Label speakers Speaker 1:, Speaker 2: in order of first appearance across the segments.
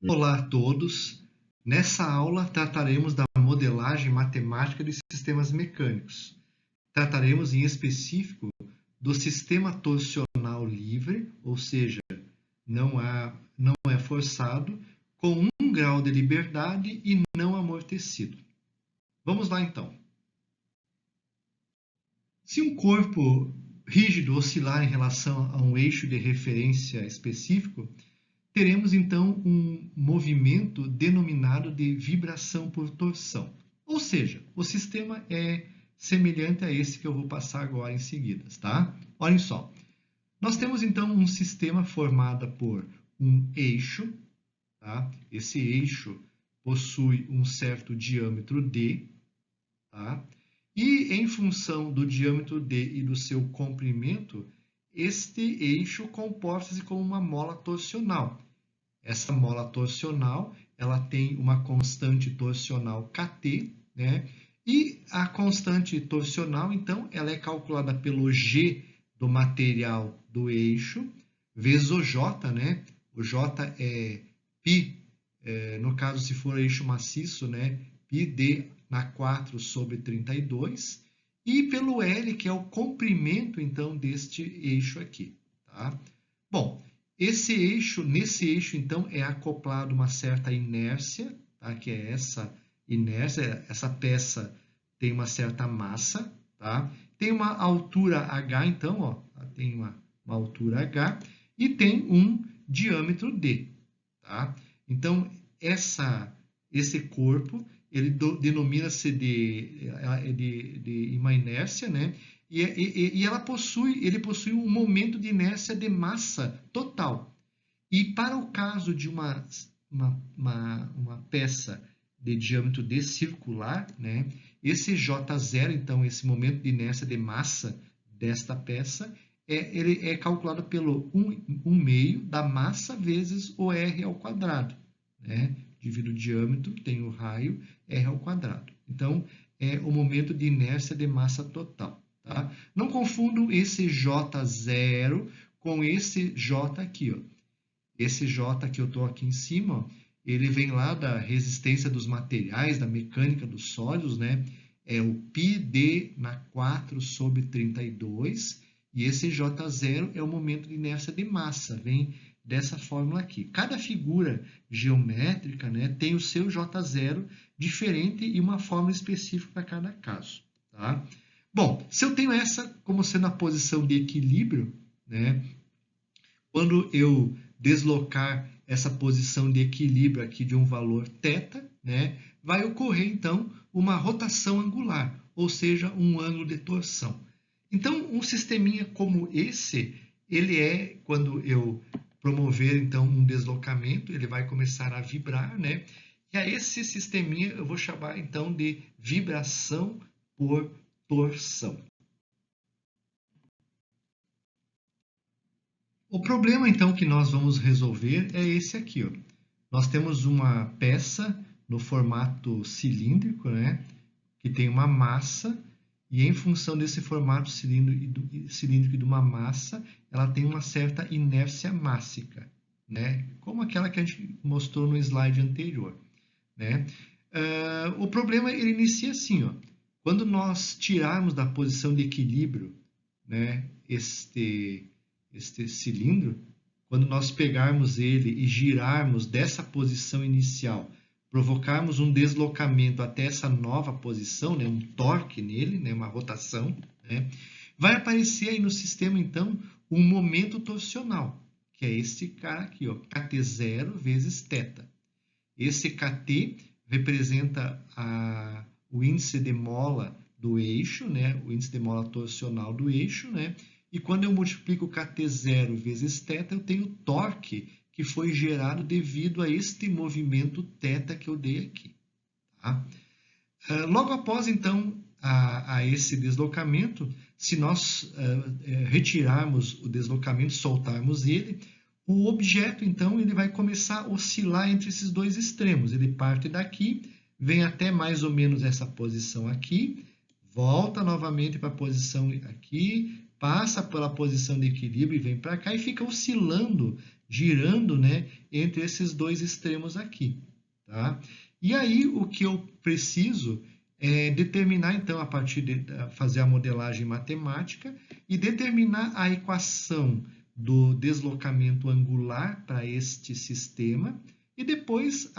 Speaker 1: Olá a todos! Nessa aula trataremos da modelagem matemática de sistemas mecânicos. Trataremos em específico do sistema torsional livre, ou seja, não é forçado, com 1 grau de liberdade e não amortecido. Vamos lá então. Se um corpo rígido oscilar em relação a um eixo de referência específico, teremos então um movimento denominado de vibração por torção. Ou seja, o sistema é semelhante a esse que eu vou passar agora em seguida, tá? Olhem só. Nós temos então um sistema formado por um eixo, tá? Esse eixo possui um certo diâmetro d, tá? E em função do diâmetro d e do seu comprimento, este eixo comporta-se como uma mola torsional. Essa mola torsional, ela tem uma constante torsional kT, né? E a constante torsional, então, ela é calculada pelo G do material do eixo, vezes o J, né? O J é π, no caso, se for eixo maciço, né? πd na 4 sobre 32, e pelo L, que é o comprimento, então, deste eixo aqui, tá? Bom, nesse eixo, então, é acoplado uma certa inércia, tá? Que é essa inércia, essa peça tem uma certa massa, tá? Tem uma altura h, então, ó, tem uma altura h e tem um diâmetro d, tá? Então, esse corpo, ele denomina-se de uma inércia, né? E ele possui um momento de inércia de massa total. E para o caso de uma peça de diâmetro D circular, né, esse J0, então, esse momento de inércia de massa desta peça, ele é calculado pelo 1 meio da massa vezes o R ao quadrado, né? Divido o diâmetro, tem o raio, R ao quadrado. Então, é o momento de inércia de massa total. Tá? Não confundam esse J0 com esse J aqui. Ó. Esse J que eu estou aqui em cima, ó, ele vem lá da resistência dos materiais, da mecânica dos sólidos, né? É o πd na 4 sobre 32, e esse J0 é o momento de inércia de massa, vem dessa fórmula aqui. Cada figura geométrica, né, tem o seu J0 diferente e uma fórmula específica para cada caso. Tá? Bom, se eu tenho essa como sendo a posição de equilíbrio, né, quando eu deslocar essa posição de equilíbrio aqui de um valor θ, né, vai ocorrer, então, uma rotação angular, ou seja, um ângulo de torção. Então, um sisteminha como esse, ele é, quando eu promover, então, um deslocamento, ele vai começar a vibrar, né? E a esse sisteminha eu vou chamar, então, de vibração por torção. O problema, então, que nós vamos resolver é esse aqui, ó. Nós temos uma peça no formato cilíndrico, né? Que tem uma massa, e em função desse formato cilíndrico e de uma massa, ela tem uma certa inércia mássica, né? Como aquela que a gente mostrou no slide anterior, né? O problema, ele inicia assim, ó. Quando nós tirarmos da posição de equilíbrio, né, este cilindro, quando nós pegarmos ele e girarmos dessa posição inicial, provocarmos um deslocamento até essa nova posição, né, um torque nele, né, uma rotação, né, vai aparecer aí no sistema, então, um momento torsional, que é esse cara aqui, ó, kT0 vezes θ. Esse kT representa o índice de mola do eixo, né, o índice de mola torsional do eixo, né, e quando eu multiplico kT0 vezes θ, eu tenho o torque que foi gerado devido a este movimento θ que eu dei aqui. Tá? Logo após, então, a esse deslocamento, se nós retirarmos o deslocamento, soltarmos ele, o objeto, então, ele vai começar a oscilar entre esses dois extremos. Ele parte daqui, vem até mais ou menos essa posição aqui, volta novamente para a posição aqui, passa pela posição de equilíbrio e vem para cá e fica oscilando girando, né, entre esses dois extremos aqui, tá? E aí o que eu preciso é determinar, então, a partir de fazer a modelagem matemática e determinar a equação do deslocamento angular para este sistema e depois,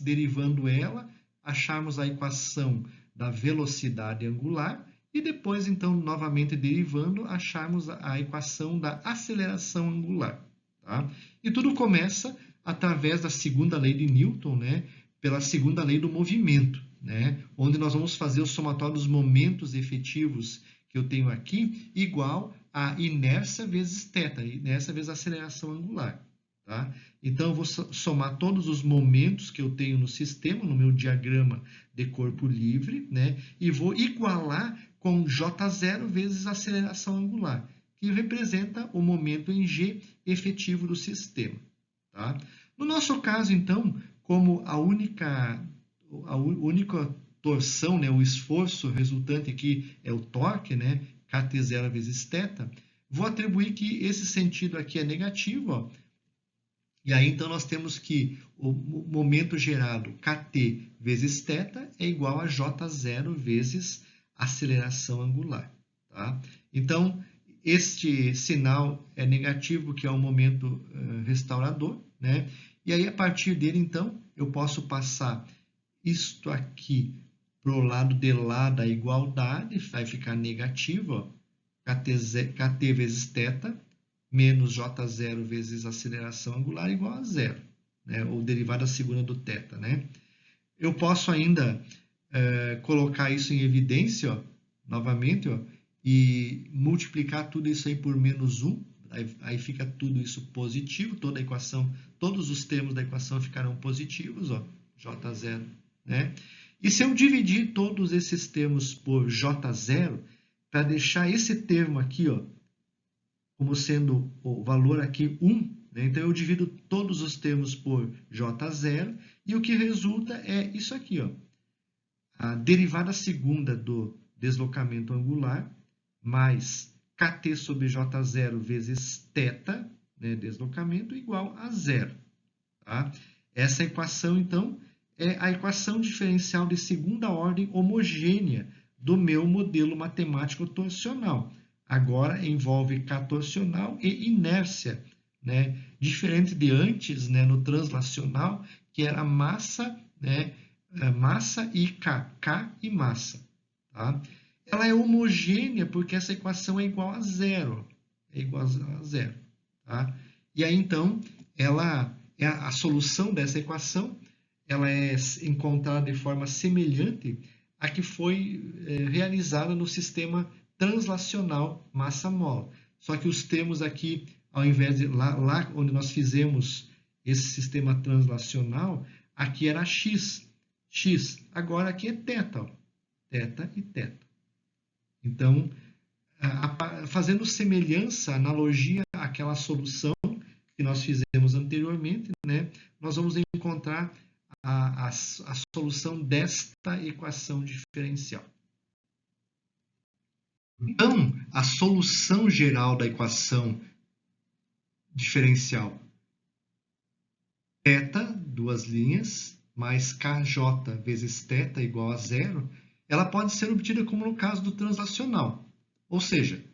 Speaker 1: derivando ela, acharmos a equação da velocidade angular e depois, então, novamente derivando, acharmos a equação da aceleração angular. Tá? E tudo começa através da segunda lei de Newton, né? Pela segunda lei do movimento, né? Onde nós vamos fazer o somatório dos momentos efetivos que eu tenho aqui igual a inércia vezes θ, inércia vezes aceleração angular. Tá? Então, eu vou somar todos os momentos que eu tenho no sistema, no meu diagrama de corpo livre, né? E vou igualar com J0 vezes aceleração angular, que representa o momento em G efetivo do sistema. Tá? No nosso caso, então, como a única torção, né, o esforço resultante aqui é o torque, né, kT0 vezes θ, vou atribuir que esse sentido aqui é negativo, ó, e aí então nós temos que o momento gerado kT vezes θ é igual a J0 vezes aceleração angular. Tá? Então, este sinal é negativo, que é o momento restaurador, né? E aí, a partir dele, então, eu posso passar isto aqui para o lado de lá da igualdade, vai ficar negativo, ó, kT vezes θ, menos J0 vezes aceleração angular igual a zero, né? Ou derivada segunda do θ, né? Eu posso ainda colocar isso em evidência, ó, novamente, ó, e multiplicar tudo isso aí por menos 1, aí fica tudo isso positivo, toda a equação, todos os termos da equação ficarão positivos, ó, J0, né? E se eu dividir todos esses termos por J0, para deixar esse termo aqui, ó, como sendo o valor aqui 1, né? Então eu divido todos os termos por J0 e o que resulta é isso aqui, ó, a derivada segunda do deslocamento angular mais kT sobre J0 vezes θ, né, deslocamento, igual a zero. Tá? Essa equação, então, é a equação diferencial de segunda ordem homogênea do meu modelo matemático torsional. Agora envolve k torsional e inércia, né? Diferente de antes, né, no translacional, que era massa, né, massa e k e massa. Tá? Ela é homogênea porque essa equação é igual a zero. É igual a zero. Tá? E aí, então, ela é a solução dessa equação, ela é encontrada de forma semelhante à que foi realizada no sistema translacional massa-mola. Só que os termos aqui, ao invés de lá onde nós fizemos esse sistema translacional, aqui era x. Agora aqui é θ, ó. Θ e θ. Então, fazendo semelhança, analogia àquela solução que nós fizemos anteriormente, né, nós vamos encontrar a solução desta equação diferencial. Então, a solução geral da equação diferencial θ, duas linhas, mais kj vezes θ igual a zero, ela pode ser obtida como no caso do translacional. Ou seja,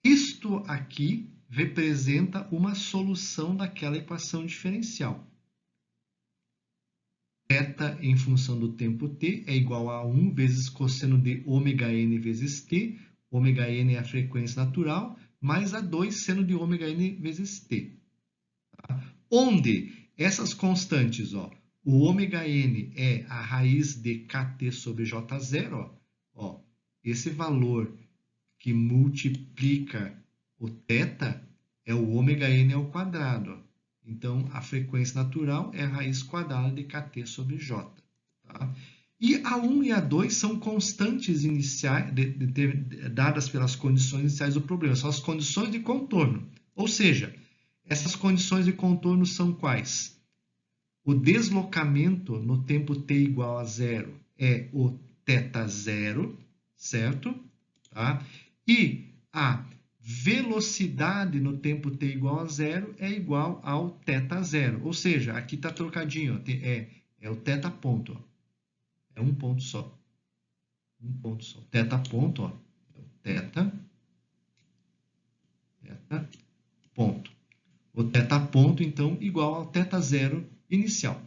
Speaker 1: isto aqui representa uma solução daquela equação diferencial. Θ em função do tempo t é igual a 1 vezes cosseno de ômega-n vezes t, ômega-n é a frequência natural, mais a 2 seno de ômega-n vezes t. Tá? Onde essas constantes, ó, o ômega-n é a raiz de kT sobre J0, ó, esse valor que multiplica o θ é o ômega-n ao quadrado, ó. Então, a frequência natural é a raiz quadrada de kT sobre J. Tá? E a 1 e a 2 são constantes iniciais, dadas pelas condições iniciais do problema. São as condições de contorno. Ou seja, essas condições de contorno são quais? O deslocamento no tempo t igual a zero é o θ0, certo? Tá? E a velocidade no tempo t igual a zero é igual ao θ0. Ou seja, aqui está trocadinho, ó, é o θ ponto. Ó. É um ponto só. Um ponto só. θ ponto, ó, é o θ ponto. O θ ponto, então, igual ao θ0 inicial.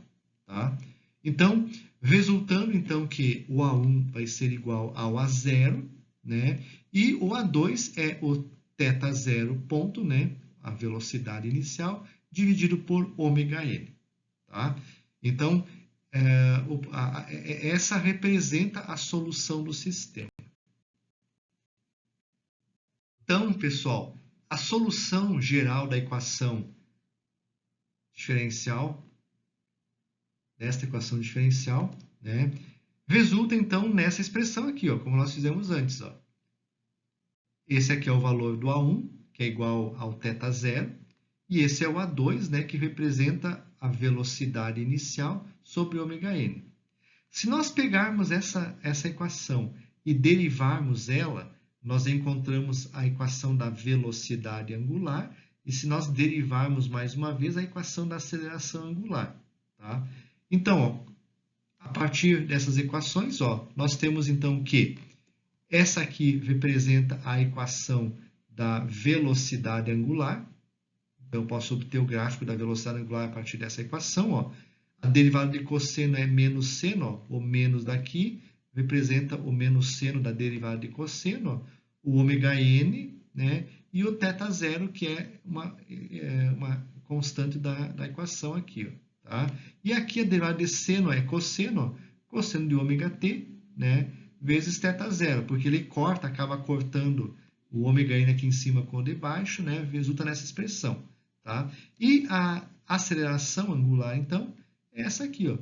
Speaker 1: Tá? Então, resultando então que o A1 vai ser igual ao A0, né? E o A2 é o θ0 ponto, né? A velocidade inicial, dividido por ômega-n. Tá? Então, essa representa a solução do sistema. Então, pessoal, a solução geral da equação diferencial, desta equação diferencial, né, resulta então nessa expressão aqui, ó, como nós fizemos antes. Ó. Esse aqui é o valor do A1, que é igual ao θ0, e esse é o A2, né, que representa a velocidade inicial sobre ômega-n. Se nós pegarmos essa equação e derivarmos ela, nós encontramos a equação da velocidade angular, e se nós derivarmos mais uma vez a equação da aceleração angular. Tá? Então, ó, a partir dessas equações, ó, nós temos então que essa aqui representa a equação da velocidade angular. Então, eu posso obter o gráfico da velocidade angular a partir dessa equação. Ó. A derivada de cosseno é menos seno, ó, o menos daqui representa o menos seno da derivada de cosseno, ó, o ômega-n, né, e o θ0, que é uma constante da equação aqui. Ó, tá? E aqui a derivada de seno é cosseno, cosseno de ômega-t, né, vezes θ0, porque ele acaba cortando o ômega-n aqui em cima com o de baixo, né, resulta nessa expressão. Tá? E a aceleração angular, então, é essa aqui. Ó.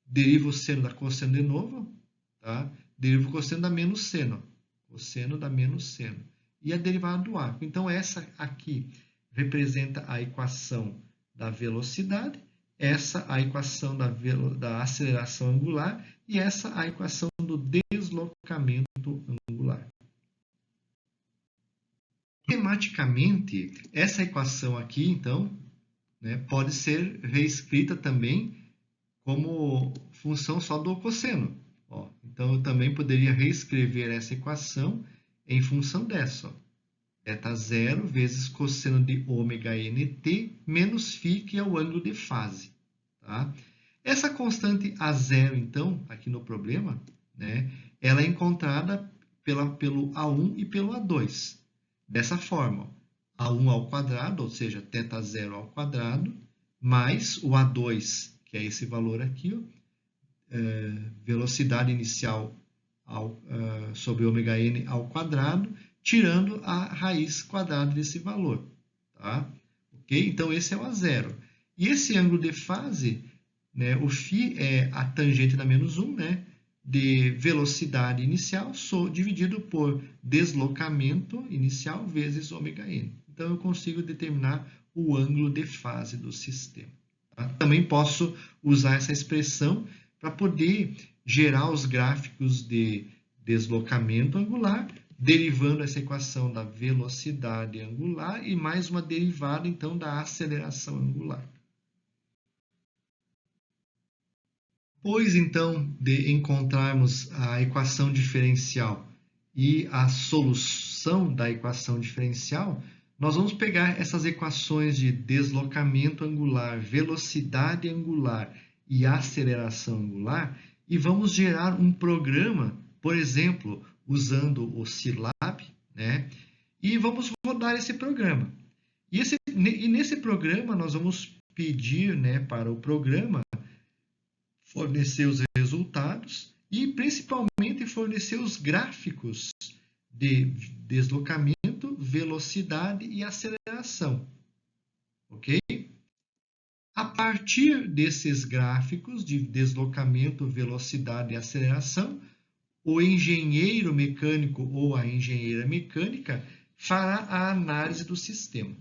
Speaker 1: Deriva o seno da cosseno de novo, tá? Deriva o cosseno da menos seno. Cosseno da menos seno. E a derivada do arco. Então, essa aqui representa a equação da velocidade, essa a equação da aceleração angular e essa a equação do deslocamento angular. Matematicamente, essa equação aqui, então, né, pode ser reescrita também como função só do cosseno. Ó, então, eu também poderia reescrever essa equação em função dessa. θ0 vezes cosseno de ômega-nt menos φ, que é o ângulo de fase. Tá? Essa constante A0, então, aqui no problema, né, ela é encontrada pelo A1 e pelo A2. Dessa forma, A1 ao quadrado, ou seja, θ0 ao quadrado, mais o A2, que é esse valor aqui, ó, velocidade inicial sobre ômega-n ao quadrado, tirando a raiz quadrada desse valor. Tá? Okay? Então, esse é o A0. E esse ângulo de fase, né, o φ é a tangente da menos 1, né, de velocidade inicial dividido por deslocamento inicial vezes ômega-n. Então, eu consigo determinar o ângulo de fase do sistema. Tá? Também posso usar essa expressão para poder gerar os gráficos de deslocamento angular, derivando essa equação da velocidade angular e mais uma derivada, então, da aceleração angular. Depois, então, de encontrarmos a equação diferencial e a solução da equação diferencial, nós vamos pegar essas equações de deslocamento angular, velocidade angular e aceleração angular e vamos gerar um programa, por exemplo, usando o Scilab, né? E vamos rodar esse programa. E nesse programa nós vamos pedir, né, para o programa fornecer os resultados e, principalmente, fornecer os gráficos de deslocamento, velocidade e aceleração. Ok? A partir desses gráficos de deslocamento, velocidade e aceleração, o engenheiro mecânico ou a engenheira mecânica fará a análise do sistema.